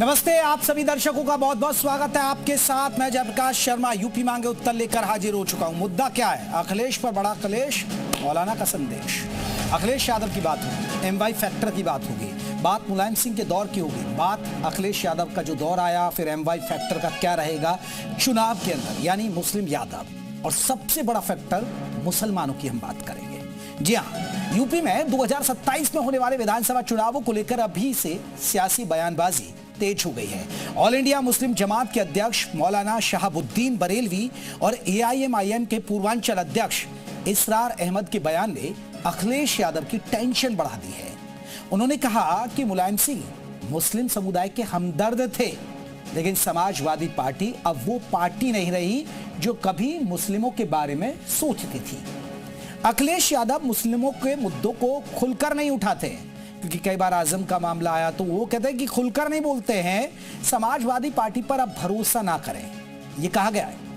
नमस्ते, आप सभी दर्शकों का बहुत बहुत स्वागत है। आपके साथ मैं जयप्रकाश शर्मा यूपी मांगे उत्तर लेकर हाजिर हो चुका हूं। मुद्दा क्या है? अखिलेश पर बड़ा कलेश, मौलाना का संदेश। अखिलेश यादव की बात होगी, एमवाई फैक्टर की बात होगी, बात मुलायम सिंह के दौर की होगी, बात अखिलेश यादव का जो दौर आया, फिर एमवाई फैक्टर का क्या रहेगा चुनाव के अंदर, यानी मुस्लिम यादव, और सबसे बड़ा फैक्टर मुसलमानों की हम बात करेंगे। जी हाँ, यूपी में 2027 में होने वाले विधानसभा चुनावों को लेकर अभी से सियासी बयानबाजी तेज हो गई है। ऑल इंडिया मुस्लिम जमात के अध्यक्ष मौलाना शहाबुद्दीन बरेलवी और एआईएमआईएम के पूर्वांचल अध्यक्ष इसरार अहमद के बयान ने अखिलेश यादव की टेंशन बढ़ा दी है। उन्होंने कहा कि मुलायम सिंह मुस्लिम समुदाय के हमदर्द थे, लेकिन समाजवादी पार्टी अब वो पार्टी नहीं रही जो कभी मुस्लिमों के बारे में सोचती थी। अखिलेश यादव मुस्लिमों के मुद्दों को खुलकर नहीं उठाते, क्योंकि कई बार आजम का मामला आया तो वो कहते हैं कि खुलकर नहीं बोलते हैं, समाजवादी पार्टी पर अब भरोसा ना करें, ये कहा गया है।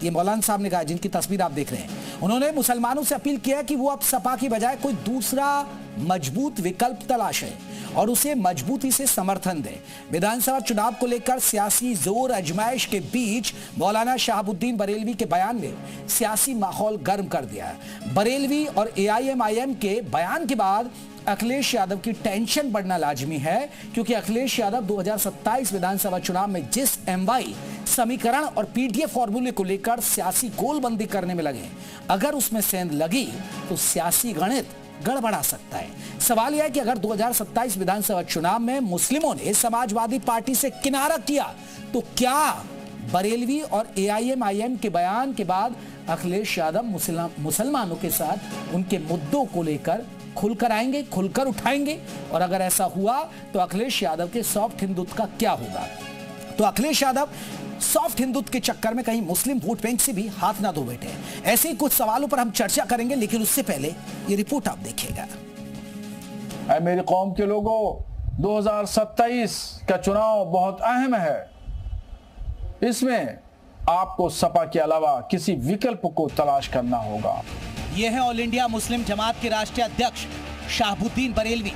ये मौलाना साहब ने कहा, जिनकी तस्वीर आप देख रहे हैं। उन्होंने मुसलमानों से अपील किया कि वो अब सपा की बजाय कोई दूसरा मजबूत विकल्प तलाशें और उसे मजबूती से समर्थन दें। विधानसभा चुनाव को लेकर सियासी जोर आजमाइश के बीच मौलाना शहाबुद्दीन बरेलवी के बयान ने सियासी माहौल गर्म कर दिया। बरेलवी और एआईएमआईएम के बयान के बाद अखिलेश यादव की टेंशन बढ़ना लाजमी है, क्योंकि अखिलेश यादव 2027 विधानसभा चुनाव में जिस एमवाई समीकरण और पीडीए फॉर्मूले को लेकर सियासी गोलबंदी करने में लगे, अगर उसमें सेंध लगी तो सियासी गणित गड़बड़ा सकता है। सवाल यह है कि अगर 2027 विधानसभा चुनाव में मुस्लिमों ने समाजवादी पार्टी से किनारा किया तो क्या बरेलवी और एआईएमआईएम के बयान के बाद अखिलेश यादव मुसलमानों के साथ उनके मुद्दों को लेकर खुलकर आएंगे, खुलकर उठाएंगे? और अगर ऐसा हुआ तो अखिलेश यादव के सॉफ्ट हिंदुत्व का क्या होगा? तो अखिलेश यादव सॉफ्ट हिंदुत्व के चक्कर में कहीं मुस्लिम वोट बैंक से भी हाथ ना धो बैठे। ऐसे ही कुछ सवालों पर हम चर्चा करेंगे, लेकिन उससे पहले ये रिपोर्ट आप देखिएगा। मेरी कौम के लोगों, 2027 का चुनाव बहुत अहम है। इसमें आपको सपा के अलावा किसी विकल्प को तलाश करना होगा। ये है ऑल इंडिया मुस्लिम जमात के राष्ट्रीय अध्यक्ष शहाबुद्दीन बरेलवी,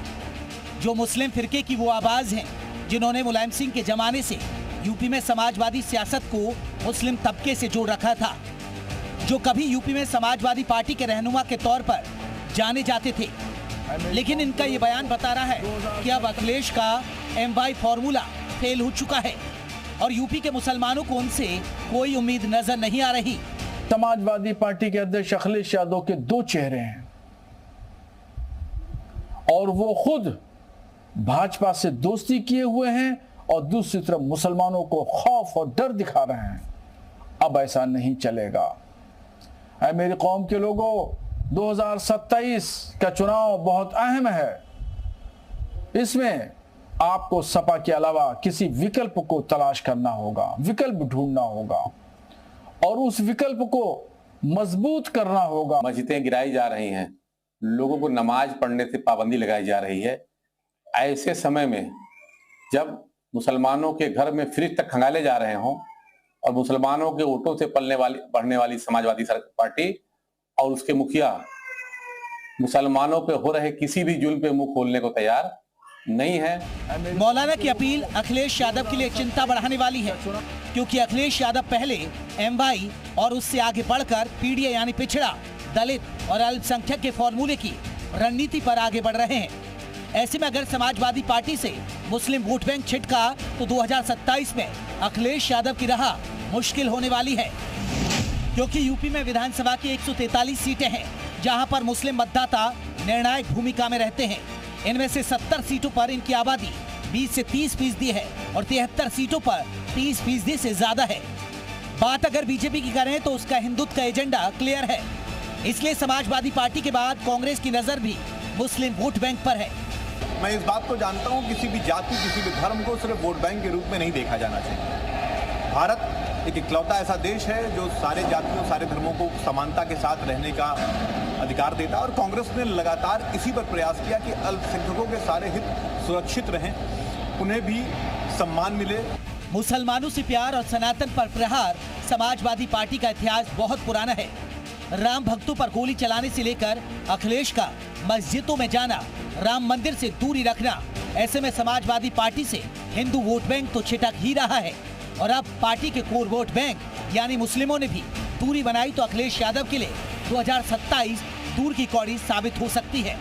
जो मुस्लिम फिरके की वो आवाज हैं जिन्होंने मुलायम सिंह के जमाने से यूपी में समाजवादी सियासत को मुस्लिम तबके से जोड़ रखा था, जो कभी यूपी में समाजवादी पार्टी के रहनुमा के तौर पर जाने जाते थे। लेकिन इनका ये बयान बता रहा है कि अब अखिलेश का एमवाई फॉर्मूला फेल हो चुका है और यूपी के मुसलमानों को उनसे कोई उम्मीद नजर नहीं आ रही। समाजवादी पार्टी के अध्यक्ष अखिलेश यादव के दो चेहरे हैं और वो खुद भाजपा से दोस्ती किए हुए हैं और दूसरी तरफ मुसलमानों को खौफ और डर दिखा रहे हैं। अब ऐसा नहीं चलेगा। ऐ मेरी कौम के लोगों, 2027 का चुनाव बहुत अहम है। इसमें आपको सपा के अलावा किसी विकल्प को तलाश करना होगा, विकल्प ढूंढना होगा और उस विकल्प को मजबूत करना होगा। मस्जिदें गिराई जा रही हैं, लोगों को नमाज पढ़ने से पाबंदी लगाई जा रही है। ऐसे समय में जब मुसलमानों के घर में फ्रिज तक खंगाले जा रहे हों और मुसलमानों के वोटों से बढ़ने वाली समाजवादी पार्टी और उसके मुखिया मुसलमानों पे हो रहे किसी भी जुल्म पे मुंह खोलने को तैयार नहीं है। मौलाना की अपील अखिलेश यादव के लिए चिंता बढ़ाने वाली है, क्योंकि अखिलेश यादव पहले एमवाई और उससे आगे बढ़कर पीडीए यानी पिछड़ा, दलित और अल्पसंख्यक के फॉर्मूले की रणनीति पर आगे बढ़ रहे हैं। ऐसे में अगर समाजवादी पार्टी से मुस्लिम वोट बैंक छिटका तो 2027 में अखिलेश यादव की राह मुश्किल होने वाली है, क्योंकि यूपी में विधानसभा की 143 सीटें हैं, जहां पर मुस्लिम मतदाता निर्णायक भूमिका में रहते हैं। इनमें से 70 सीटों पर इनकी आबादी 20 से 30% है और 73 सीटों पर 30% से ज्यादा है। बात अगर बीजेपी की करें तो उसका हिंदुत्व का एजेंडा क्लियर है, इसलिए समाजवादी पार्टी के बाद कांग्रेस की नजर भी मुस्लिम वोट बैंक पर है। मैं इस बात को जानता हूं, किसी भी जाति, किसी भी धर्म को सिर्फ वोट बैंक के रूप में नहीं देखा जाना चाहिए। भारत एक इकलौता ऐसा देश है जो सारे जातियों, सारे धर्मों को समानता के साथ रहने का अधिकार देता है और कांग्रेस ने लगातार इसी पर प्रयास किया कि अल्पसंख्यकों के सारे हित सुरक्षित रहें, उन्हें भी सम्मान मिले। मुसलमानों से प्यार और सनातन पर प्रहार समाजवादी पार्टी का इतिहास बहुत पुराना है। राम भक्तों पर गोली चलाने से लेकर अखिलेश का मस्जिदों में जाना, राम मंदिर से दूरी रखना, ऐसे में समाजवादी पार्टी से हिंदू वोट बैंक तो छिटक ही रहा है और अब पार्टी के कोर वोट बैंक यानी मुस्लिमों ने भी दूरी बनाई तो अखिलेश यादव के लिए 2027 दूर की कौड़ी साबित हो सकती है।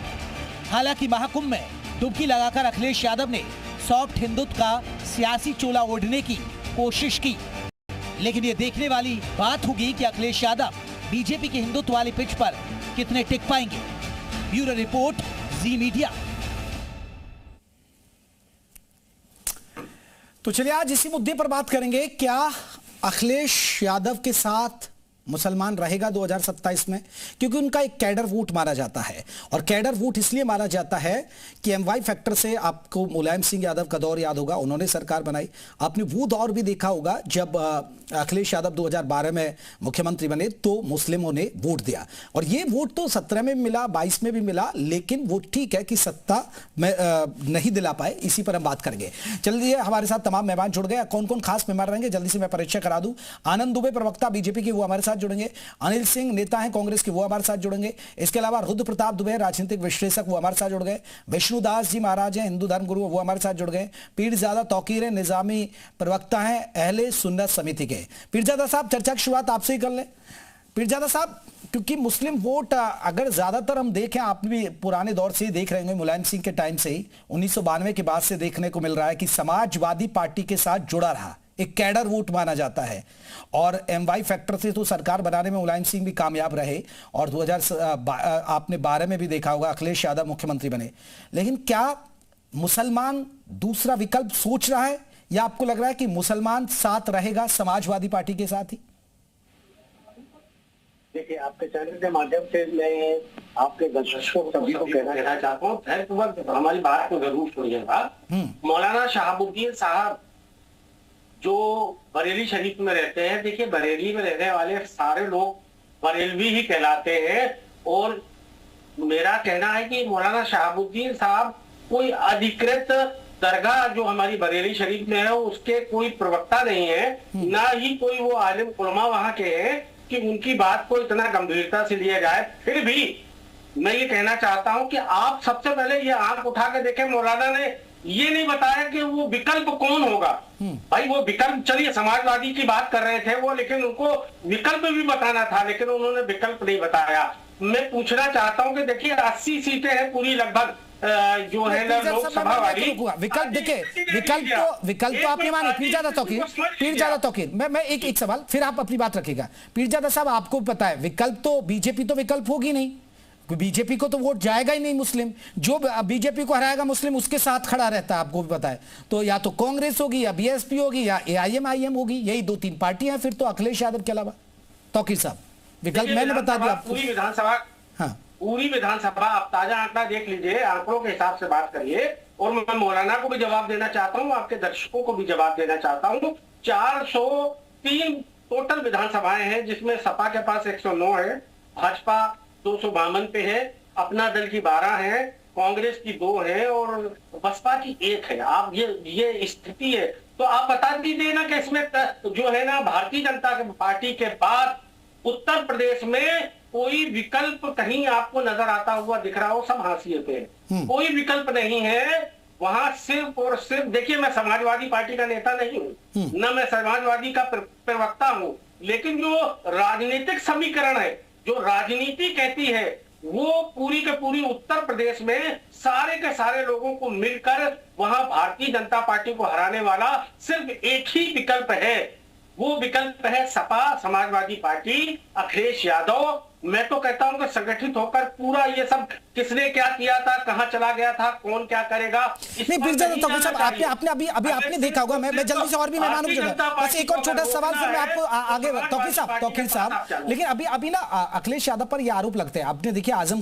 हालांकि महाकुंभ में डुबकी लगाकर अखिलेश यादव ने सॉफ्ट हिंदुत्व का सियासी चोला ओढ़ने की कोशिश की, लेकिन ये देखने वाली बात होगी कि अखिलेश यादव बीजेपी के हिंदुत्व वाली पिच पर कितने टिक पाएंगे। ब्यूरो रिपोर्ट, जी मीडिया। तो चलिए आज इसी मुद्दे पर बात करेंगे, क्या अखिलेश यादव के साथ मुसलमान रहेगा 2027 में, क्योंकि उनका एक कैडर वोट माना जाता है और कैडर वोट इसलिए माना जाता है कि एमवाई फैक्टर से आपको मुलायम सिंह यादव का दौर याद होगा, उन्होंने सरकार बनाई। आपने वो दौर भी देखा होगा जब अखिलेश यादव 2012 में मुख्यमंत्री बने तो मुस्लिमों ने वोट दिया और ये वोट तो 17 में भी मिला, 22 में भी मिला, लेकिन वो ठीक है कि सत्ता में नहीं दिला पाए। इसी पर हम बात करेंगे। चलिए हमारे साथ तमाम मेहमान जुड़ गए। कौन कौन खास मेहमान रहेंगे जल्दी से मैं परिचय करा दूं। आनंद दुबे प्रवक्ता बीजेपी के, वो हमारे साथ जुड़ेंगे। अनिल सिंह नेता हैं कांग्रेस के, वो हमारे साथ जुड़ेंगे। इसके अलावा रुद्र प्रताप दुबे राजनीतिक विश्लेषक, वो हमारे साथ जुड़ गए। विष्णुदास जी महाराज हैं, हिंदू धर्म गुरु, वो हमारे साथ जुड़ गए। पीरजादा तौकीर है, निजामी प्रवक्ता हैं अहले सुन्नत समिति के। पीरजादा साहब, चर्चा की शुरुआत आपसे ही कर लें। पीरजादा साहब, क्योंकि मुस्लिम वोट अगर ज्यादातर हम देखें, आप भी पुराने दौर से ही देख रहे होंगे, मुलायम सिंह के टाइम से ही 1992 के बाद से देखने को मिल रहा है कि समाजवादी पार्टी के साथ जुड़ा रहा, एक कैडर वोट माना जाता है और एमवाई फैक्टर से तो सरकार बनाने में मुलायम सिंह भी कामयाब रहे और 2012 में भी देखा होगा अखिलेश यादव मुख्यमंत्री बने। लेकिन क्या मुसलमान दूसरा विकल्प सोच रहा है या आपको लग रहा है कि मुसलमान साथ रहेगा समाजवादी पार्टी के साथ ही? देखिए, आपके चैनल के माध्यम से मैं आपके दर्शकों सभी को कहना चाहता हूँ, हमारी बात को जरूर सुनिएगा। मौलाना शहाबुद्दीन साहब जो बरेली शरीफ में रहते हैं, देखिए बरेली में रहने वाले सारे लोग बरेलवी ही कहलाते हैं और मेरा कहना है कि मौलाना शहाबुद्दीन साहब कोई अधिकृत दरगाह जो हमारी बरेली शरीफ में है उसके कोई प्रवक्ता नहीं है, ना ही कोई वो आलिम उलमा वहां के हैं कि उनकी बात को इतना गंभीरता से लिया जाए। फिर भी मैं ये कहना चाहता हूं कि आप सबसे पहले ये आंख उठा के देखें, मौलाना ने ये नहीं बताया कि वो विकल्प कौन होगा। भाई वो विकल्प, चलिए समाजवादी की बात कर रहे थे वो, लेकिन उनको विकल्प भी बताना था, लेकिन उन्होंने विकल्प नहीं बताया। मैं पूछना चाहता हूं कि देखिए 80 सीटें हैं पूरी लगभग जो है ना लोकसभा वाली। विकल्प देखिए, विकल्प तो आपने माने। पीरजादा तौकीर, मैं एक सवाल फिर आप अपनी बात रखिएगा। पीरजादा साहब, आपको पता है विकल्प तो बीजेपी तो विकल्प होगी नहीं, बीजेपी को तो वोट जाएगा ही नहीं। मुस्लिम जो बीजेपी को हराएगा मुस्लिम उसके साथ खड़ा रहता है, आपको भी पता है। तो या तो कांग्रेस होगी या बीएसपी होगी या एआईएम होगी, यही 2-3 पार्टियां हैं फिर तो अखिलेश यादव के अलावा। तौकीर साहब, विकल्प मैंने बता दिया आपको। पूरी विधानसभा, हाँ पूरी विधानसभा आप ताजा आंकड़ा देख लीजिए, आंकड़ों के हिसाब से बात करिए और मैं मौलाना को भी जवाब देना चाहता हूँ, आपके दर्शकों को भी जवाब देना चाहता हूँ। 403 टोटल विधानसभाएं हैं जिसमें सपा के पास 109 है, भाजपा 252 पे है, अपना दल की 12 है, कांग्रेस की 2 है और बसपा की 1 है। आप ये स्थिति है तो आप बता दीजिए ना कि इसमें जो है ना भारतीय जनता पार्टी के बाद उत्तर प्रदेश में कोई विकल्प कहीं आपको नजर आता हुआ दिख रहा हो? सब हाशिए पे है, कोई विकल्प नहीं है वहां। सिर्फ और सिर्फ देखिए, मैं समाजवादी पार्टी का नेता नहीं हूं, न मैं समाजवादी का प्रवक्ता हूं, लेकिन जो राजनीतिक समीकरण है, जो राजनीति कहती है, वो पूरी के पूरी उत्तर प्रदेश में सारे के सारे लोगों को मिलकर वहां भारतीय जनता पार्टी को हराने वाला सिर्फ एक ही विकल्प है। वो विकल्प है सपा, समाजवादी पार्टी, अखिलेश यादव। मैं तो कहता हूं कि संगठित होकर पूरा ये सब किसने क्या किया था, कहां चला गया था, कौन क्या करेगा, नहीं पीरजादा तौकीर साहब, आपने आपने देखा होगा। मैं जल्दी से और भी मेहमानों को जोड़ूंगा, बस एक और छोटा सवाल फिर मैं आपको आगे। तौकीर साहब, लेकिन अभी ना अखिलेश यादव पर ये आरोप लगते हैं। आपने देखिए आजम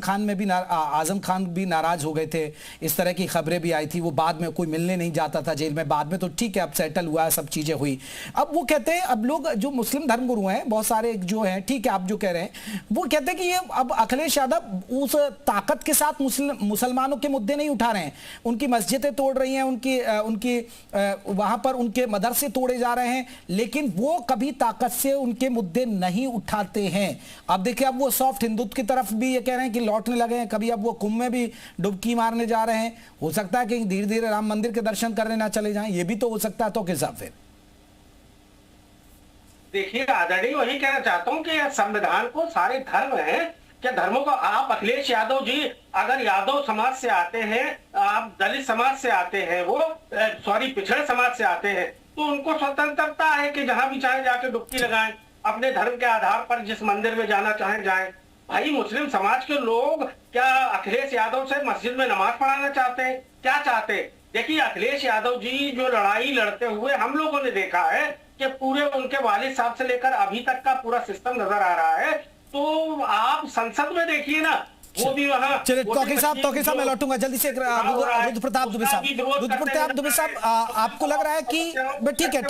खान भी नाराज हो गए थे, इस तरह की खबरें भी आई थी। वो बाद में कोई मिलने नहीं जाता था जेल में, बाद में तो ठीक है अब सेटल हुआ है, सब चीजें हुई। अब वो कहते हैं, अब लोग जो मुस्लिम धर्मगुरु हैं बहुत सारे जो हैं, ठीक है आप जो कह रहे हैं, वो कहते हैं कि ये अब अखिलेश यादव उस ताकत के साथ मुसलमानों के मुद्दे नहीं उठा रहे हैं, उनकी मस्जिदें तोड़ रही हैं, उनकी वहां पर उनके मदरसे तोड़े जा रहे हैं, लेकिन वो कभी ताकत से उनके मुद्दे नहीं उठाते हैं। अब देखिए, अब वो सॉफ्ट हिंदुत्व की तरफ भी ये कह रहे हैं कि लौटने लगे हैं, कभी अब वो कुंभ में भी डुबकी मारने जा रहे हैं। हो सकता है कि धीरे धीरे राम मंदिर के दर्शन करने ना चले जाएं, ये भी तो हो सकता है। तो किस हिसाब से देखिए आदरणीय, वही कहना चाहता हूँ कि संविधान को सारे धर्म हैं, क्या धर्मों को आप अखिलेश यादव जी अगर यादव समाज से आते हैं, आप दलित समाज से आते हैं, वो पिछड़े समाज से आते हैं, तो उनको स्वतंत्रता है कि जहां भी चाहे जाके डुबकी लगाएं, अपने धर्म के आधार पर जिस मंदिर में जाना चाहें जाएं। भाई मुस्लिम समाज के लोग क्या अखिलेश यादव से मस्जिद में नमाज पढ़ाना चाहते हैं? क्या चाहते हैं? देखिए अखिलेश यादव जी जो लड़ाई लड़ते हुए हम लोगों ने देखा है कि पूरे उनके वालिद साहब से लेकर अभी तक का पूरा सिस्टम नजर आ रहा है। तो आप संसद में देखिए ना, वो भी वहां। चलिए तौकीर साहब मैं लौटूंगा जल्दी से। रुद्र प्रताप दुबे साहब, आपको लग रहा है कि ठीक है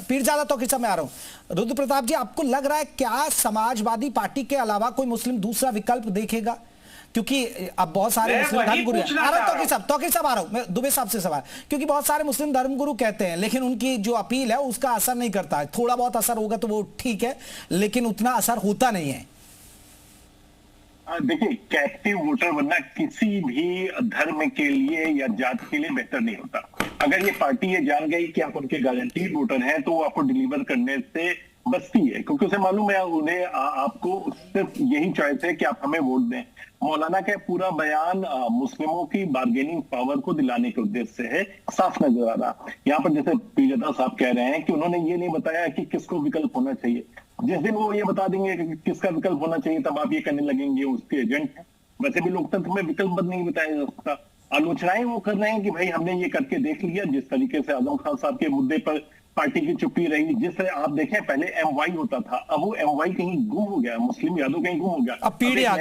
पीरजादा तौकीर साहब मैं आ रहा हूं। रुद्र प्रताप जी, आपको लग रहा है क्या समाजवादी पार्टी के अलावा कोई मुस्लिम दूसरा विकल्प देखेगा? क्योंकि अब बहुत सारे मुस्लिम धर्मगुरु हैं। आ रहा हूं तौकीर साहब आ रहा हूं मैं दुबे साहब से सवाल, क्योंकि बहुत सारे मुस्लिम धर्मगुरु कहते हैं लेकिन उनकी जो अपील है उसका असर नहीं करता है। थोड़ा बहुत असर होगा तो वो ठीक है, लेकिन उतना असर होता नहीं है। देखिए, कैप्टिव वोटर बनना किसी भी धर्म के लिए या जात के लिए बेहतर नहीं होता। अगर ये पार्टी ये जान गई कि आप उनके गारंटीड वोटर हैं तो वो आपको डिलीवर करने से बचती है, क्योंकि उसे मालूम है उन्हें आपको सिर्फ यही चॉइस है कि आप हमें वोट दें। मौलाना का पूरा बयान मुस्लिमों की बार्गेनिंग पावर को दिलाने के उद्देश्य से है, साफ नजर आ रहा। यहाँ पर जैसे पीरजादा साहब कह रहे हैं कि उन्होंने ये नहीं बताया कि किसको विकल्प होना चाहिए। जिस दिन वो ये बता देंगे कि किसका विकल्प होना चाहिए तब आप ये करने लगेंगे उसके एजेंट हैं। वैसे भी लोकतंत्र में विकल्प बद नहीं बताया जा सकता। आलोचनाएं वो कर रहे हैं कि भाई हमने ये करके देख लिया। जिस तरीके से आजम खान साहब के मुद्दे पर पार्टी की चुप्पी रही, जिस तरह आप देखें पहले MY होता था, अब वो MY कहीं गुम हो गया, मुस्लिम यादव कहीं गुम हो गया, अब PD आ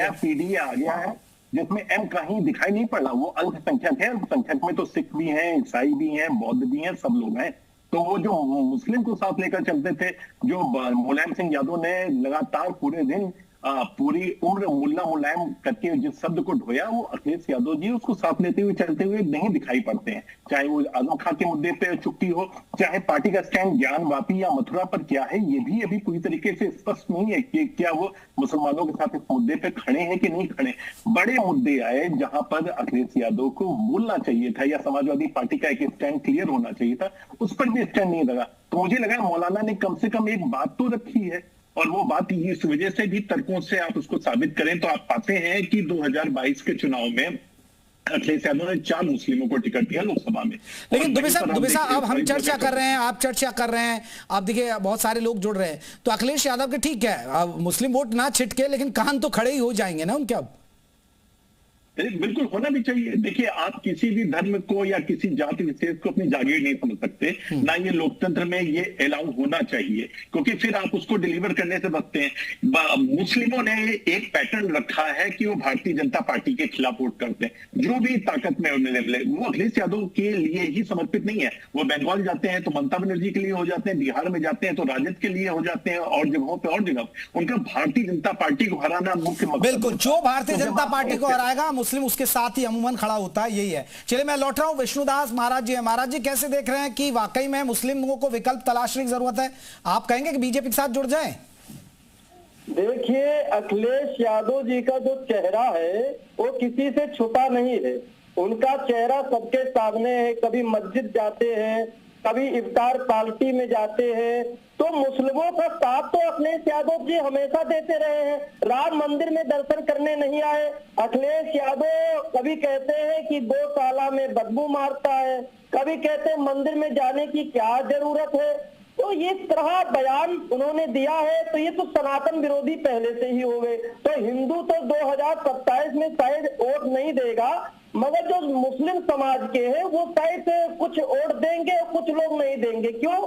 गया है जिसमें M कहीं दिखाई नहीं पड़ रहा। वो अल्पसंख्यक है, अल्पसंख्यक में तो सिख भी हैं, ईसाई भी हैं, बौद्ध भी हैं, सब लोग हैं। तो वो जो मुस्लिम को साथ लेकर चलते थे, जो मुलायम सिंह यादव ने लगातार पूरे दिन पूरी उम्र मुल्ला मुलायम करके जिस शब्द को ढोया, वो अखिलेश यादव जी उसको साथ लेते हुए चलते हुए नहीं दिखाई पड़ते हैं। चाहे वो आजम खान के मुद्दे पे चुप्पी हो, चाहे पार्टी का स्टैंड ज्ञान वापी या मथुरा पर क्या है, ये भी अभी पूरी तरीके से स्पष्ट नहीं है कि क्या वो मुसलमानों के साथ इस मुद्दे पे खड़े हैं कि नहीं खड़े। बड़े मुद्दे आए जहां पर अखिलेश यादव को बोलना चाहिए था या समाजवादी पार्टी का एक स्टैंड क्लियर होना चाहिए था, उस पर भी स्टैंड नहीं लगा। तो मुझे लगा मौलाना ने कम से कम एक बात तो रखी है, और वो बात इस वजह से भी तर्कों से आप उसको साबित करें तो आप पाते हैं कि 2022 के चुनाव में अखिलेश यादव ने 4 मुस्लिमों को टिकट दिया लोकसभा में। लेकिन दुबे साहब अब हम चर्चा कर रहे हैं, आप चर्चा कर रहे हैं, आप देखिए बहुत सारे लोग जुड़ रहे हैं, तो अखिलेश यादव के ठीक है अब मुस्लिम वोट ना छिटके, लेकिन कान तो खड़े ही हो जाएंगे ना उनके। अब बिल्कुल होना भी चाहिए। देखिए, आप किसी भी धर्म को या किसी जाति विशेष को अपनी जागीर नहीं समझ सकते, ना ये लोकतंत्र में ये अलाउ होना चाहिए, क्योंकि फिर आप उसको डिलीवर करने से बचते हैं। मुस्लिमों ने एक पैटर्न रखा है कि वो भारतीय जनता पार्टी के खिलाफ वोट करते हैं, जो भी ताकत में उन्हें मिले। वो अखिलेश यादव के लिए ही समर्पित नहीं है। वो बंगाल जाते हैं तो ममता बनर्जी के लिए हो जाते हैं, बिहार में जाते हैं तो राजद के लिए हो जाते हैं, और जगहों पर और जगह उनका भारतीय जनता पार्टी को हराना मुख्य मकसद। बिल्कुल, जो भारतीय जनता पार्टी को हराएगा मुस्लिम उसके साथ ही अमूमन खड़ा होता है, यही है। चलिए मैं लौट रहा हूं, विष्णुदास महाराज जी है। महाराज जी कैसे देख रहे हैं कि वाकई में मुस्लिमों को विकल्प तलाशने की जरूरत है? आप कहेंगे कि बीजेपी के साथ जुड़ जाएं? देखिए, अखिलेश यादव जी का जो चेहरा है वो किसी से छुपा नहीं है। उनका चेहरा सबके सामने है। कभी मस्जिद जाते हैं, कभी इफ्तार पार्टी में जाते हैं, तो मुस्लिमों का साथ तो अखिलेश यादव जी हमेशा देते रहे हैं। राम मंदिर में दर्शन करने नहीं आए। अखिलेश यादव कभी कहते हैं कि 2 ताला में बदबू मारता है, कभी कहते हैं मंदिर में जाने की क्या जरूरत है। तो ये तरह बयान उन्होंने दिया है, तो ये तो सनातन विरोधी पहले से ही हो गए। तो हिंदू तो 2027 में शायद वोट नहीं देगा, मगर जो मुस्लिम समाज के हैं वो शायद कुछ वोट देंगे और कुछ लोग नहीं देंगे। क्यों?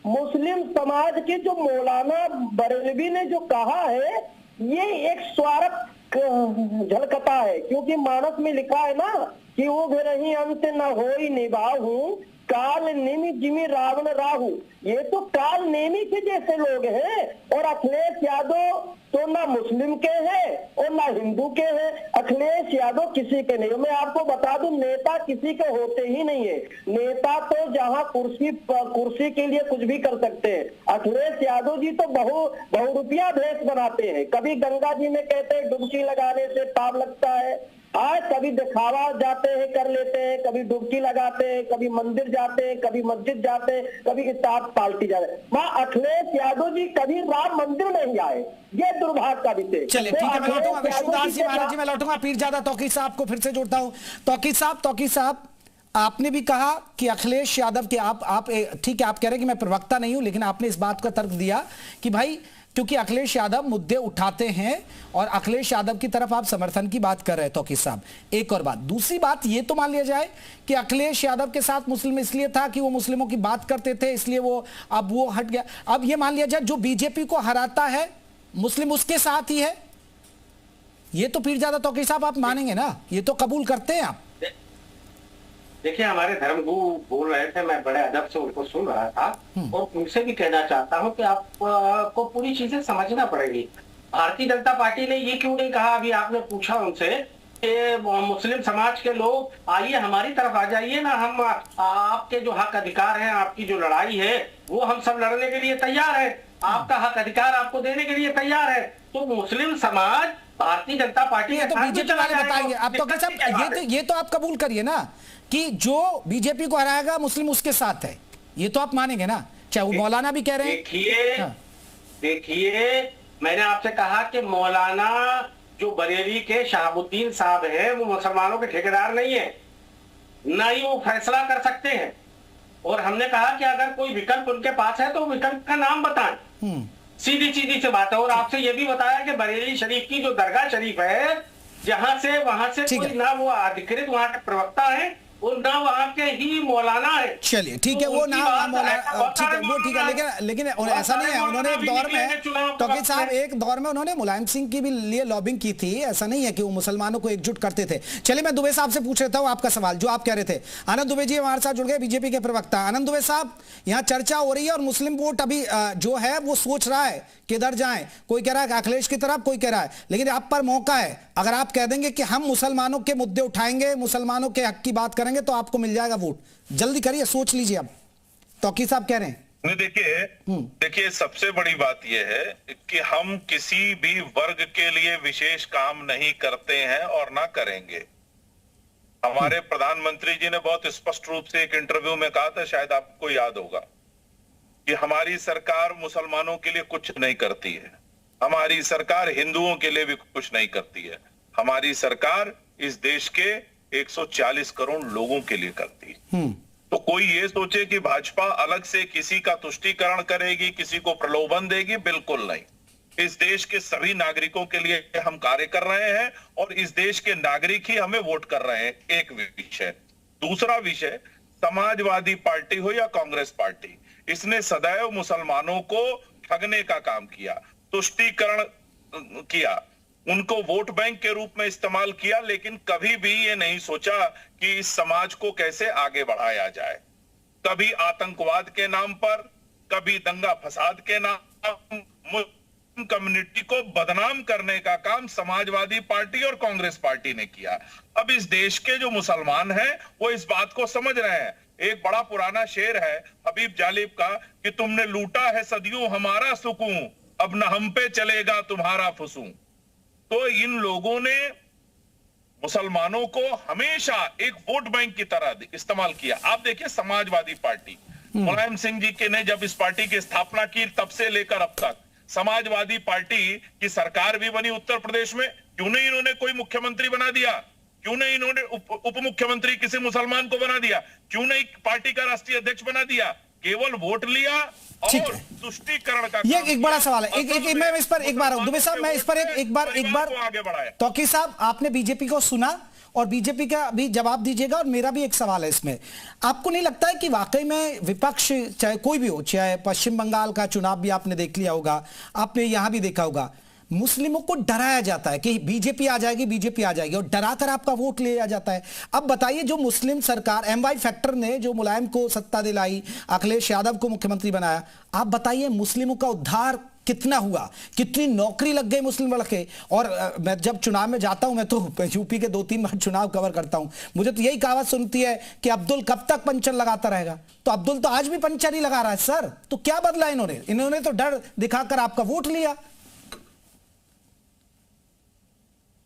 मुस्लिम समाज के जो मौलाना बरेलवी ने जो कहा है, ये एक स्वार्थ झलकता है, क्योंकि मानस में लिखा है ना कि वो भी रही अंत न हो ही निभाऊं, काल नेमी जिमी रावण राहु, ये तो काल नेमी के जैसे लोग हैं। और अखिलेश यादव तो ना मुस्लिम के हैं और ना हिंदू के हैं। अखिलेश यादव किसी के नहीं। मैं आपको बता दूं, नेता किसी के होते ही नहीं है। नेता तो जहां कुर्सी के लिए कुछ भी कर सकते हैं। अखिलेश यादव जी तो बहुरूपिया भेष बनाते हैं। कभी गंगा जी में कहते हैं डुबकी लगाने से पाप लगता है, आज कभी दिखावा जाते हैं कर लेते हैं, कभी डुबकी लगाते हैं, कभी मंदिर जाते हैं, कभी मस्जिद जाते हैं, कभी किताब पार्टी जाते हैं। मां अखिलेश यादव जी कभी राम मंदिर नहीं आए, ये दुर्भाग्य का विषय। चलिए ठीक है, मैं लौटूंगा विष्णुदास जी महाराज जी, मैं लौटूंगा पीरजादा तौकीर साहब को फिर से जोड़ता हूं। तौकीर साहब आपने भी कहा कि अखिलेश यादव के आप ठीक है, आप कह रहे हैं कि मैं प्रवक्ता नहीं हूं, लेकिन आपने इस बात का तर्क दिया कि भाई क्योंकि अखिलेश यादव मुद्दे उठाते हैं और अखिलेश यादव की तरफ आप समर्थन की बात कर रहे हैं तौकीर साहब। एक और बात, दूसरी बात ये तो मान लिया जाए कि अखिलेश यादव के साथ मुस्लिम इसलिए था कि वो मुस्लिमों की बात करते थे, इसलिए वो हट गया। अब ये मान लिया जाए जो बीजेपी को हराता है मुस्लिम उसके साथ ही है, ये तो पीरजादा तौकीर साहब आप मानेंगे ना, ये तो कबूल करते हैं आप। देखिए, हमारे धर्मगुरु बोल रहे थे, मैं बड़े अदब से उनको सुन रहा था और उनसे भी कहना चाहता हूं कि आपको पूरी चीजें समझना पड़ेगी। भारतीय जनता पार्टी ने ये क्यों नहीं कहा, अभी आपने पूछा उनसे कि मुस्लिम समाज के लोग आइए हमारी तरफ आ जाइए ना, हम आपके जो हक अधिकार हैं, आपकी जो लड़ाई है वो हम सब लड़ने के लिए तैयार है, आपका हक अधिकार आपको देने के लिए तैयार है। तो मुस्लिम समाज भारतीय जनता पार्टी तो बीजेपी वाले बताएंगे। अब तो साहब ये तो आप कबूल करिए ना कि जो बीजेपी को हराएगा मुस्लिम उसके साथ है, ये तो आप मानेंगे ना, चाहे वो मौलाना भी कह रहे हैं। देखिए मैंने आपसे कहा कि मौलाना जो बरेली के शहाबुद्दीन साहब हैं वो मुसलमानों के ठेकेदार नहीं है, ना ही वो फैसला कर सकते हैं। और हमने कहा कि अगर कोई विकल्प उनके पास है तो विकल्प का नाम बताएं। सीधी से बात है। और आपसे ये भी बताया कि बरेली शरीफ की जो दरगाह शरीफ है, वहां से कोई ना वो अधिकृत वहां के प्रवक्ता है और ना वहां के ही मौलाना है। चलिए ठीक है, वो ना मौलाना ठीक है, वो ठीक है, लेकिन ऐसा नहीं है। उन्होंने एक दौर में तौकीर साहब एक दौर में उन्होंने मुलायम सिंह की भी लिए लॉबिंग की थी, ऐसा नहीं है कि वो मुसलमानों को एकजुट करते थे। चलिए मैं दुबे साहब से पूछ रहा हूं आपका सवाल जो आप कह रहे थे। आनंद दुबे जी हमारे साथ जुड़ गए, बीजेपी के प्रवक्ता। आनंद दुबे साहब, यहाँ चर्चा हो रही है और मुस्लिम वोट अभी जो है वो सोच रहा है किधर जाए, कोई कह रहा है अखिलेश की तरफ, कोई कह रहा है, लेकिन आप पर मौका है, अगर आप कह देंगे कि हम मुसलमानों के मुद्दे उठाएंगे, मुसलमानों के हक की बात करेंगे तो आपको मिल जाएगा वोट। जल्दी करिए, सोच लीजिए। अब तौकीर साहब कह रहे हैं। नहीं, देखिए सबसे बड़ी बात यह है कि हम किसी भी वर्ग के लिए विशेष काम नहीं करते हैं और ना करेंगे। हमारे प्रधानमंत्री जी ने बहुत स्पष्ट रूप से एक इंटरव्यू में कहा था, शायद आपको याद होगा, कि हमारी सरकार मुसलमानों के लिए कुछ नहीं करती है, हमारी सरकार हिंदुओं के लिए भी कुछ नहीं करती है, हमारी सरकार इस देश के 140 करोड़ लोगों के लिए करती है। तो कोई ये सोचे कि भाजपा अलग से किसी का तुष्टीकरण करेगी, किसी को प्रलोभन देगी, बिल्कुल नहीं। इस देश के सभी नागरिकों के लिए हम कार्य कर रहे हैं और इस देश के नागरिक ही हमें वोट कर रहे हैं। एक विषय। दूसरा विषय, समाजवादी पार्टी हो या कांग्रेस पार्टी, इसने सदैव मुसलमानों को ठगने का काम किया, तुष्टीकरण किया, उनको वोट बैंक के रूप में इस्तेमाल किया, लेकिन कभी भी ये नहीं सोचा कि इस समाज को कैसे आगे बढ़ाया जाए। कभी आतंकवाद के नाम पर, कभी दंगा फसाद के नाम, मुस्लिम कम्युनिटी को बदनाम करने का काम समाजवादी पार्टी और कांग्रेस पार्टी ने किया। अब इस देश के जो मुसलमान हैं वो इस बात को समझ रहे हैं। एक बड़ा पुराना शेर है हबीब जालिब का कि तुमने लूटा है सदियों हमारा सुकून, अब न हम पे चलेगा तुम्हारा फुसूं। तो इन लोगों ने मुसलमानों को हमेशा एक वोट बैंक की तरह इस्तेमाल किया। आप देखिए समाजवादी पार्टी, मुलायम सिंह जी के ने जब इस पार्टी की स्थापना की तब से लेकर अब तक समाजवादी पार्टी की सरकार भी बनी उत्तर प्रदेश में, क्यों नहीं इन्होंने कोई मुख्यमंत्री बना दिया? क्यों नहीं इन्होंने उप मुख्यमंत्री किसी मुसलमान को बना दिया? क्यों नहीं पार्टी का राष्ट्रीय अध्यक्ष बना दिया? केवल वोट लिया और तुष्टीकरण का। ये एक बड़ा सवाल है। एक मैं इस पर एक बार दुबे साहब, मैं इस पर एक बार आगे बढ़ाया। तौकीर साहब, आपने बीजेपी को सुना और बीजेपी का भी जवाब दीजिएगा, और मेरा भी एक सवाल है इसमें। आपको नहीं लगता है कि वाकई में विपक्ष चाहे कोई भी हो, चाहे पश्चिम बंगाल का चुनाव भी आपने देख लिया होगा, आपने यहां भी देखा होगा, मुस्लिमों को डराया जाता है कि बीजेपी आ जाएगी, बीजेपी आ जाएगी, और डराकर आपका वोट लिया जाता है। अब बताइए, जो मुस्लिम सरकार MY फैक्टर ने जो मुलायम को सत्ता दिलाई, अखिलेश यादव को मुख्यमंत्री बनाया, आप बताइए मुस्लिमों का उद्धार कितना हुआ, कितनी नौकरी लग गई मुस्लिम वर्ग के। और मैं जब चुनाव में जाता हूं, मैं तो यूपी के 2-3 बार चुनाव कवर करता हूं, मुझे तो यही कहावत सुनती है कि अब्दुल कब तक पंचर लगाता रहेगा। तो अब्दुल तो आज भी पंचर ही लगा रहा है सर। तो क्या बदला इन्होंने तो डर दिखाकर आपका वोट लिया।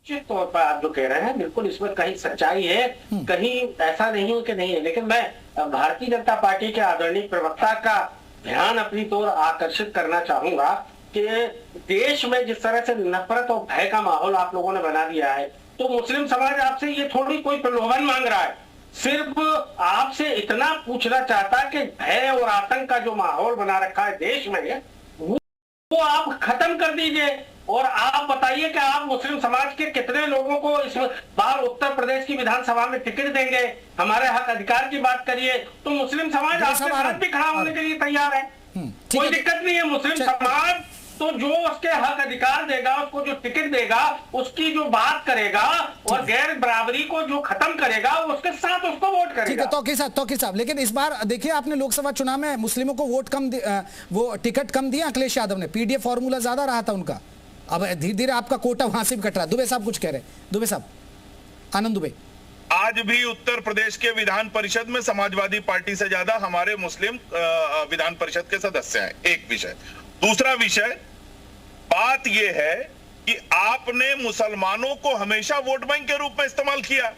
निश्चित तौर पर आप जो कह रहे हैं बिल्कुल इसमें कहीं सच्चाई है, कहीं ऐसा नहीं हो कि नहीं है। लेकिन मैं भारतीय जनता पार्टी के आदरणीय प्रवक्ता का ध्यान अपनी ओर आकर्षित करना चाहूंगा कि देश में जिस तरह से नफरत और भय का माहौल आप लोगों ने बना दिया है, तो मुस्लिम समाज आपसे ये थोड़ी कोई प्रलोभन मांग रहा है, सिर्फ आपसे इतना पूछना चाहता है कि भय और आतंक का जो माहौल बना रखा है देश में, वो आप खत्म कर दीजिए। और आप बताइए कि आप मुस्लिम समाज के कितने लोगों को इस बार उत्तर प्रदेश की विधानसभा में टिकट देंगे। हमारे हक अधिकार की बात करिए तो मुस्लिम समाज आपके साथ भी खड़ा होने के लिए तैयार है, कोई दिक्कत नहीं है। मुस्लिम समाज तो जो उसके हक अधिकार देगा, उसको जो टिकट देगा, उसकी जो बात करेगा और गैर बराबरी को जो खत्म करेगा, उसके साथ उसको वोट करेगा। ठीक है तौकीर साहब, लेकिन इस बार देखिए आपने लोकसभा चुनाव में मुस्लिमों को वोट कम, वो टिकट कम दिया अखिलेश यादव ने, PDA फॉर्मूला ज्यादा रहा था उनका। अब धीरे धीरे आपका कोटा वहां से भी कट रहा है। दुबे साहब कुछ कह रहे हैं, दुबे साहब, आनंद दुबे। आज भी उत्तर प्रदेश के विधान परिषद में समाजवादी पार्टी से ज्यादा हमारे मुस्लिम विधान परिषद के सदस्य हैं। एक विषय। दूसरा विषय, बात यह है कि आपने मुसलमानों को हमेशा वोट बैंक के रूप में इस्तेमाल किया,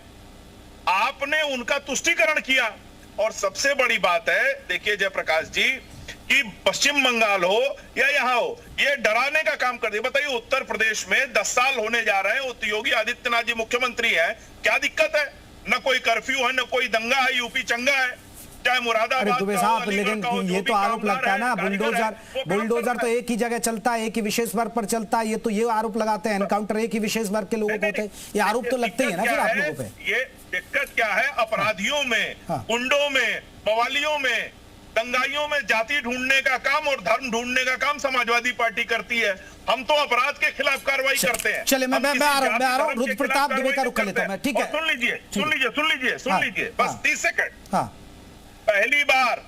आपने उनका तुष्टीकरण किया। और सबसे बड़ी बात है, देखिए जयप्रकाश जी, कि पश्चिम बंगाल हो या यहां हो, ये डराने का काम कर दिया। बताइए, उत्तर प्रदेश में 10 साल होने जा रहे हैं, योगी आदित्यनाथ जी मुख्यमंत्री हैं, क्या दिक्कत है? न कोई कर्फ्यू है, न कोई दंगा है, यूपी चंगा है, चाहे मुरादाबाद। दुबे साहब, लेकिन ये तो आरोप लगता है ना, बुलडोजर तो एक ही जगह चलता है, एक ही विशेष वर्ग पर चलता है। ये तो ये आरोप लगाते हैं, एनकाउंटर एक ही विशेष वर्ग के लोगों को होते हैं। ये आरोप तो लगते ही है ना फिर आप लोगों पे। ये दिक्कत क्या है? अपराधियों में, गुंडों में, बवालियों में, दंगाइयों में जाति ढूंढने का काम और धर्म ढूंढने का काम समाजवादी पार्टी करती है। हम तो अपराध के खिलाफ कार्रवाई करते हैं। चलिए, मैं आ रहा हूं, रुद्र प्रताप दुबे का रुख कर लेता हूं मैं। ठीक है, सुन लीजिए बस 30 सेकंड। हाँ, पहली बार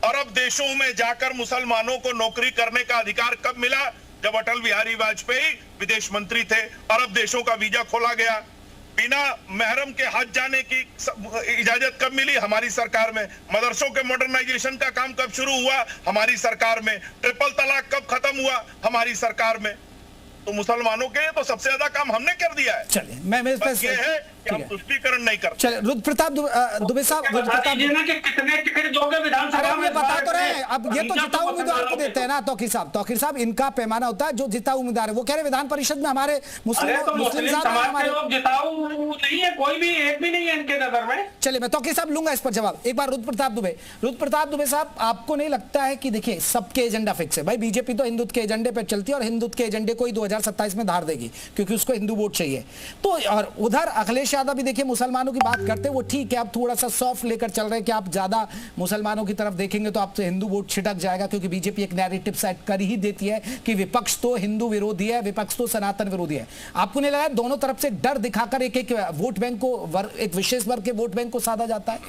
अरब देशों में जाकर मुसलमानों को नौकरी करने का अधिकार कब मिला? जब अटल बिहारी वाजपेयी विदेश मंत्री थे, अरब देशों का वीजा खोला गया। बिना महरम के हज जाने की इजाजत कब मिली? हमारी सरकार में। मदरसों के मॉडर्नाइजेशन का काम कब शुरू हुआ? हमारी सरकार में। ट्रिपल तलाक कब खत्म हुआ? हमारी सरकार में। तो मुसलमानों के तो सबसे ज्यादा काम हमने कर दिया है। चलिए, मैं ये है कि हम तुष्टीकरण नहीं करते। चलिए, रुद्र प्रताप दुबे साहब, कितने टिकट दोगे विधानसभा में? बता तो रहे, अब ये तो जिताऊ उम्मीदवार को देते हैं ना तौकीर साहब, इनका पैमाना होता है जो जिताऊ उम्मीदवार है। वो कह रहे विधान परिषद में हमारे मुस्लिम समाज के लोग जिताऊ नहीं है, कोई भी एक भी नहीं है इनके नजर में। चलिए, मैं तौकीर साहब लूंगा इस पर जवाब। एक बार रुद्र प्रताप दुबे साहब, आपको नहीं लगता है कि देखिए सबके एजेंडा फिक्स है? भाई बीजेपी तो हिंदुत्व के एजेंडे पर चलती है और हिंदुत्व के एजेंडे को ही 2027 में धार देगी, क्योंकि उसको हिंदू वोट चाहिए। तो और उधर अखिलेश यादव भी देखिए मुसलमानों की बात करते, वो ठीक है, आप थोड़ा सा सॉफ्ट लेकर चल रहे हैं कि आप ज्यादा मुसलमानों की तरफ देखेंगे तो आपसे हिंदू वोट छिटक जाएगा, क्योंकि बीजेपी एक नैरेटिव सेट कर ही देती है कि विपक्ष तो हिंदू विरोधी है, विपक्ष तो सनातन विरोधी है। आपको नहीं लगा दोनों तरफ से डर दिखाकर एक वोट बैंक को, एक विशेष वर्ग के वोट बैंक को साधा जाता है?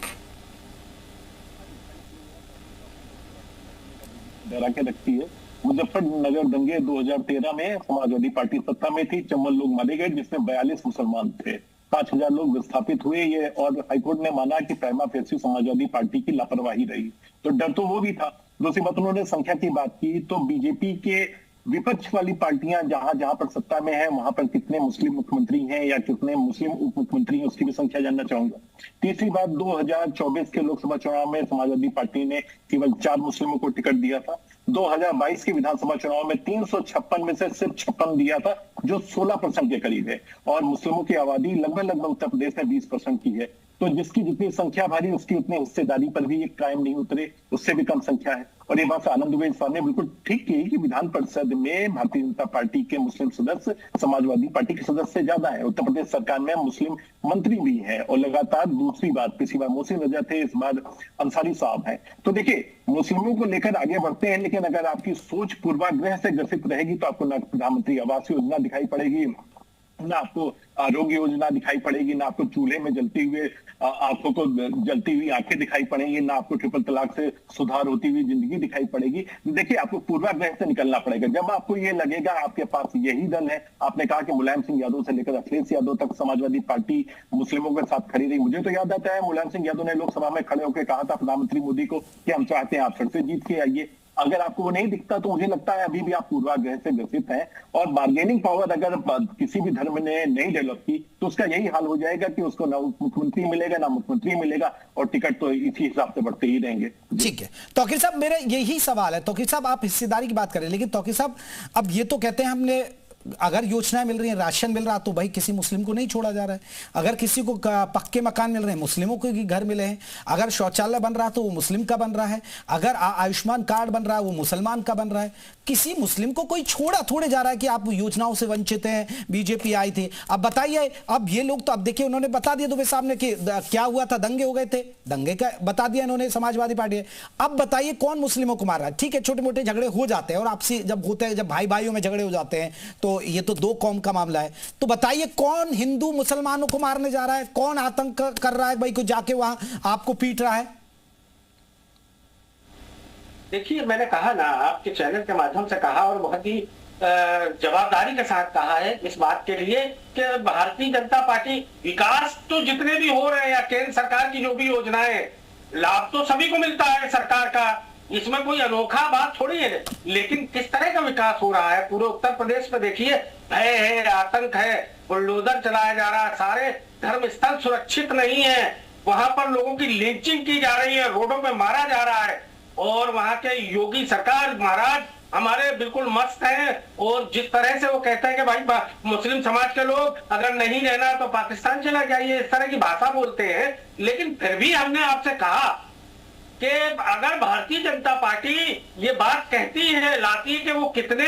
डरा के रखती है। मुजफ्फरनगर दंगे 2013 में समाजवादी पार्टी सत्ता में थी, चंबल लोग मारे गए जिसमें 42 मुसलमान थे, 5000 लोग विस्थापित हुए। ये और हाईकोर्ट ने माना कि प्राइमा फेसी समाजवादी पार्टी की लापरवाही रही। तो डर तो वो भी था। दूसरी बात, उन्होंने संख्या की बात की, तो बीजेपी के विपक्ष वाली पार्टियां जहां जहां पर सत्ता में है वहां पर कितने मुस्लिम मुख्यमंत्री हैं या कितने मुस्लिम उप मुख्यमंत्री हैं, उसकी भी संख्या जानना चाहूंगा। तीसरी बात, 2024 के लोकसभा चुनाव में समाजवादी पार्टी ने केवल 4 मुस्लिमों को टिकट दिया था। 2022 के विधानसभा चुनाव में 356 में से सिर्फ 56 दिया था, जो 16% के करीब है। और मुस्लिमों की आबादी लगभग उत्तर प्रदेश में 20% की है। तो जिसकी जितनी संख्या भारी उसकी उतनी हिस्सेदारी पर भी ये कायम नहीं उतरे, उससे भी कम संख्या है। और ये बात आनंद दुबे साहब ने बिल्कुल ठीक की कि विधान परिषद में भारतीय जनता पार्टी के मुस्लिम सदस्य समाजवादी पार्टी के सदस्य से ज्यादा है। उत्तर प्रदेश सरकार में मुस्लिम मंत्री भी है और लगातार दूसरी बात, पिछली बार मोहसिन रजा थे, इस बार अंसारी साहब हैं। तो देखिए मुस्लिमों को लेकर आगे बढ़ते हैं, लेकिन अगर आपकी सोच पूर्वाग्रह से ग्रसित रहेगी तो आपको ना प्रधानमंत्री आवास योजना दिखाई पड़ेगी, ना आपको आरोग्य योजना दिखाई पड़ेगी, ना आपको चूल्हे में जलती हुए आंखों को जलती हुई आंखें दिखाई पड़ेंगी, ना आपको ट्रिपल तलाक से सुधार होती हुई जिंदगी दिखाई पड़ेगी। देखिए आपको पूर्वाग्रह से निकलना पड़ेगा। जब आपको ये लगेगा आपके पास यही दल है, आपने कहा कि मुलायम सिंह यादव से लेकर अखिलेश यादव तक समाजवादी पार्टी मुस्लिमों के साथ खड़ी रही। मुझे तो याद आता है मुलायम सिंह यादव ने लोकसभा में खड़े होकर कहा था प्रधानमंत्री मोदी को कि हम चाहते हैं आप फिर से जीत के आइए। अगर आपको वो नहीं दिखता तो मुझे लगता है अभी भी आप पूर्वाग्रह से ग्रसित हैं। और बार्गेनिंग पावर अगर किसी भी धर्म ने नहीं डेवलप की तो उसका यही हाल हो जाएगा कि उसको ना मुख्यमंत्री मिलेगा ना मुख्यमंत्री मिलेगा, और टिकट तो इसी हिसाब से बढ़ते ही रहेंगे। ठीक है तौकीर साहब, मेरा यही सवाल है। तौकीर साहब आप हिस्सेदारी की बात करें, लेकिन तौकीर साहब अब ये तो कहते हैं हमने अगर योजनाएं मिल रही हैं, राशन मिल रहा तो भाई किसी मुस्लिम को नहीं छोड़ा जा रहा है। अगर किसी को पक्के मकान मिल रहे हैं, मुस्लिमों को भी घर मिले हैं। अगर शौचालय बन रहा तो वो मुस्लिम का बन रहा है। अगर आयुष्मान कार्ड बन रहा है वो मुसलमान का बन रहा है। किसी मुस्लिम को कोई छोड़ा थोड़े जा रहा है कि आप योजनाओं से वंचित हैं, बीजेपी आई थी। अब बताइए, अब ये लोग तो अब देखिए उन्होंने बता दिया दुबे साहब ने कि क्या हुआ था, दंगे हो गए थे, दंगे का बता दिया इन्होंने, समाजवादी पार्टी। अब बताइए कौन मुस्लिमों को मार रहा है। ठीक है छोटे मोटे झगड़े हो जाते हैं और आपसी जब होते हैं, जब भाई भाइयों में झगड़े हो जाते हैं तो ये तो दो कौम का मामला है। तो बताइए कौन हिंदू मुसलमानों को मारने जा रहा है, कौन आतंक कर रहा है भाई को जाके वहां आपको पीट रहा है। देखिए मैंने कहा ना, आपके चैनल के माध्यम से कहा और बहुत ही जवाबदारी के साथ कहा है इस बात के लिए कि भारतीय जनता पार्टी विकास तो जितने भी हो रहे हैं या केंद्र सरकार की जो भी योजनाएं, लाभ तो सभी को मिलता है सरकार का, इसमें कोई अनोखा बात थोड़ी है। लेकिन किस तरह का विकास हो रहा है पूरे उत्तर प्रदेश में देखिए, भय है, आतंक है, बुलडोजर चलाया जा रहा है, सारे धर्म स्थल सुरक्षित नहीं है, वहां पर लोगों की लिंचिंग की जा रही है, रोडों पे मारा जा रहा है। और वहां के योगी सरकार महाराज हमारे बिल्कुल मस्त हैं। और जिस तरह से वो कहते हैं कि भाई मुस्लिम समाज के लोग अगर नहीं रहना तो पाकिस्तान चला जाइए, इस तरह की भाषा बोलते हैं। लेकिन फिर भी हमने आपसे कहा कि अगर भारतीय जनता पार्टी ये बात कहती है, लाती है कि वो कितने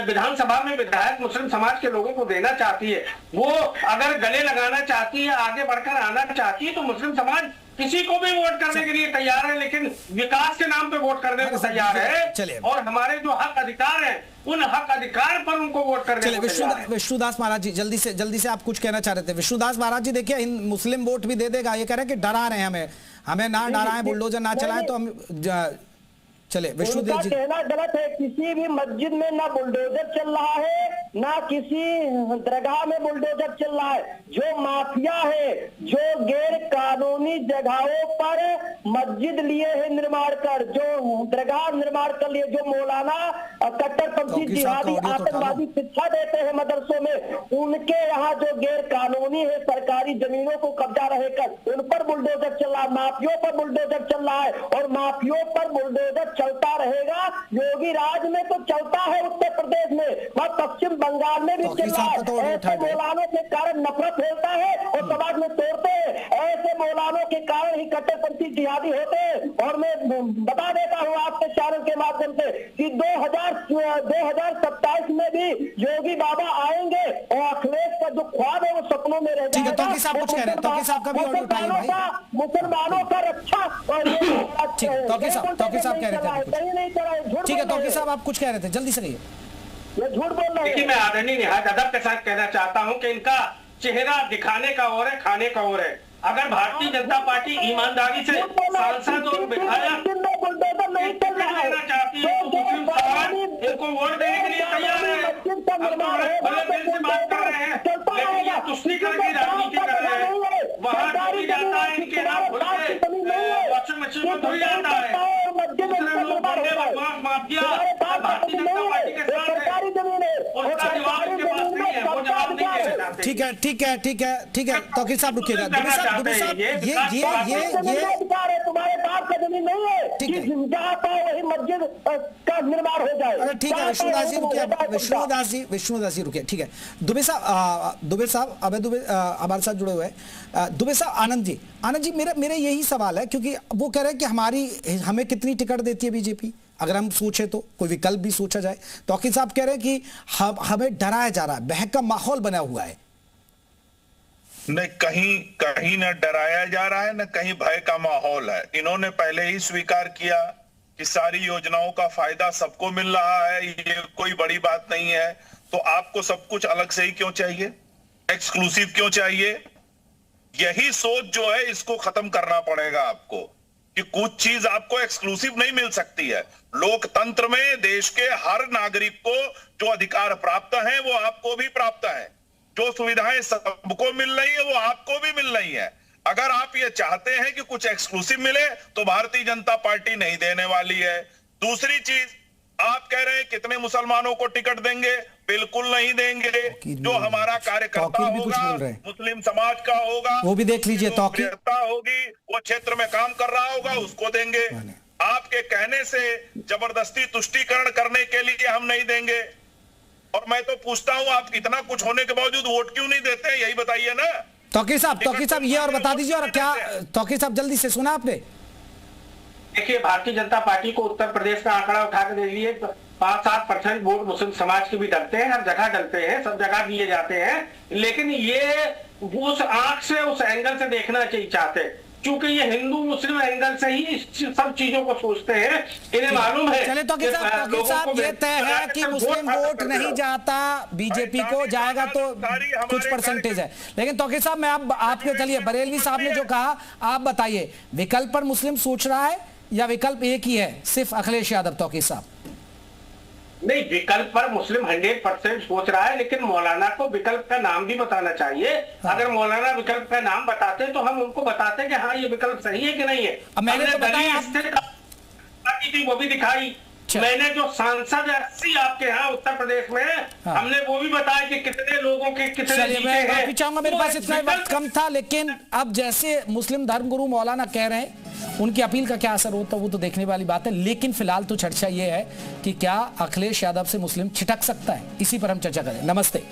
विधानसभा में विधायक मुस्लिम समाज के लोगों को देना चाहती है, वो अगर गले लगाना चाहती है, आगे बढ़कर आना चाहती है, तो मुस्लिम समाज किसी को भी वोट करने के लिए तैयार है, लेकिन विकास के नाम पे वोट करने को तैयार है। और हमारे जो हक अधिकार है उन हक अधिकार पर उनको वोट करने को तैयार है। विष्णुदास महाराज जी जल्दी से आप कुछ कहना चाह रहे थे। विष्णुदास महाराज जी देखिए मुस्लिम वोट भी दे देगा, ये कह रहे हैं कि डरा रहे हैं हमें ना डराएं, बुलडोजर ना चलाएं तो हम चले। विष्णुदेव जी कहना गलत है, किसी भी मस्जिद में ना बुलडोजर चल रहा है ना किसी दरगाह में बुलडोजर चल रहा है। जो माफिया है, जो गैर कानूनी जगहों पर मस्जिद लिए है निर्माण कर, जो दरगाह निर्माण कर लिए, जो मौलाना कट्टरपंथी जिहादी आतंकवादी शिक्षा देते हैं मदरसों में, उनके यहाँ जो गैर कानूनी है सरकारी जमीनों को कब्जा रहेकर उन पर बुलडोजर चल रहा है, माफियों पर बुलडोजर चल रहा है। और माफियों पर बुलडोजर चलता रहेगा। योगी राज में तो चलता है उत्तर प्रदेश में, वह पश्चिम बंगाल में भी चल रहा है। ऐसे मौलानों के कारण नफरत फैलता है और समाज में तोड़ते हैं। ऐसे मौलानों के कारण ही कट्टरपंथी जिहादी होते हैं। और मैं बता देता हूँ आपके चैनल के माध्यम से कि 2027 में भी योगी बाबा आएंगे और अखिलेश का जो ख्वाब है वो सपनों में रह जाएगा। मुसलमानों का रक्षा और तौकीर साहब कह रहे थे ठीक है। तौकीर साहब आप कुछ कह रहे थे, जल्दी से कहिए। ये झूठ बोल रहे हैं। देखिए मैं आदरणीय निहायत अदब के साथ कहना चाहता हूं कि इनका चेहरा दिखाने का और है, खाने का और है। अगर भारतीय जनता पार्टी ईमानदारी से सांसद और विधायक नहीं करना चाहती है तो मुस्लिम समाज इनको वोट देने के लिए तैयार है। भले दिल से बात कर रहे हैं लेकिन ये तुष्टीकरण की राजनीति कर रहे हैं। वहां धुल जाता है इनके नाम भूल के वॉशिंग मशीन में धुल जाता है। दूसरे लोग बंदे बदमाश माफिया भारतीय जनता पार्टी के साथ है, उसका जवाब इनके पास नहीं है, वो जवाब नहीं दे सकता। चाहते ठीक है ठीक है ठीक है ठीक है तौकीर साहब रुकिएगा। दुबे साहब ये अधिकार है, तुम्हारे पास का जमीन नहीं है ठीक है। कि जहाँ पाओ वही मस्जिद का निर्माण हो जाए। अरे ठीक है विष्णुदास जी रुकिए, विष्णुदास जी रुकिए, ठीक है। दुबे साहब अबे दुबे हमारे साथ जुड़े हुए हैं। दुबे साहब आनंद जी मेरे यही सवाल है, क्योंकि वो कह रहे हैं कि हमें कितनी टिकट देती है बीजेपी, अगर हम सोचे तो कोई विकल्प भी सोचा जाए। तौकीर साहब कह रहे हैं कि हमें डराया जा रहा है, बहक का माहौल बना हुआ है। नहीं, कहीं न डराया जा रहा है, न कहीं भय का माहौल है। इन्होंने पहले ही स्वीकार किया कि सारी योजनाओं का फायदा सबको मिल रहा है, ये कोई बड़ी बात नहीं है। तो आपको सब कुछ अलग से ही क्यों चाहिए, एक्सक्लूसिव क्यों चाहिए? यही सोच जो है इसको खत्म करना पड़ेगा आपको, कि कुछ चीज आपको एक्सक्लूसिव नहीं मिल सकती है। लोकतंत्र में देश के हर नागरिक को जो अधिकार प्राप्त हैं वो आपको भी प्राप्त है, जो सुविधाएं सबको मिल रही है वो आपको भी मिल रही है। अगर आप ये चाहते हैं कि कुछ एक्सक्लूसिव मिले तो भारतीय जनता पार्टी नहीं देने वाली है। दूसरी चीज, आप कह रहे हैं कितने मुसलमानों को टिकट देंगे, बिल्कुल नहीं देंगे। जो हमारा कार्यकर्ता होगा, मुस्लिम समाज का होगा, वो भी देख लीजिए, होगी, वो क्षेत्र में काम कर रहा होगा, उसको देंगे। आपके कहने से जबरदस्ती तुष्टीकरण करने के लिए हम नहीं देंगे। और मैं तो पूछता हूं, आप इतना कुछ होने के बावजूद वोट क्यों नहीं देते, यही बताइए ना। तौकीर साहब ये और बता दीजिए, और क्या तौकीर साहब जल्दी से सुना आपने? देखिए, भारतीय जनता पार्टी को उत्तर प्रदेश का आंकड़ा उठा के दे लिए 5-7% वोट मुस्लिम समाज के भी डलते हैं, हर जगह डलते हैं, सब जगह दिए जाते हैं। लेकिन ये उस आंख से, उस एंगल से देखना चाहिए चाहते, क्योंकि ये हिंदू मुस्लिम एंगल से ही सब चीजों को सोचते हैं। इन्हें मालूम है। चले तौकीर साहब ये तय है कि मुस्लिम वोट नहीं जाता बीजेपी को, जाएगा तो कुछ परसेंटेज है। लेकिन तौकीर साहब मैं आपके, चलिए बरेलवी साहब ने जो कहा आप बताइए, विकल्प पर मुस्लिम सोच रहा है या विकल्प एक ही है, सिर्फ अखिलेश यादव? तौकीर साहब नहीं, विकल्प पर मुस्लिम 100% सोच रहा है, लेकिन मौलाना को विकल्प का नाम भी बताना चाहिए। हाँ। अगर मौलाना विकल्प का नाम बताते तो हम उनको बताते कि हाँ ये विकल्प सही है कि नहीं है। अब मैंने तो बताया थी, वो भी दिखाई। मैंने जो सांसद 80 आपके यहाँ उत्तर प्रदेश में, हाँ। हमने वो भी बताया कि कितने लोगों के कितने जीते हैं। चाहूंगा, मेरे पास इतना वक्त कम था, लेकिन अब जैसे मुस्लिम धर्मगुरु मौलाना कह रहे हैं, उनकी अपील का क्या असर होता है वो तो देखने वाली बात है। लेकिन फिलहाल तो चर्चा ये है कि क्या अखिलेश यादव से मुस्लिम छिटक सकता है, इसी पर हम चर्चा करें। नमस्ते।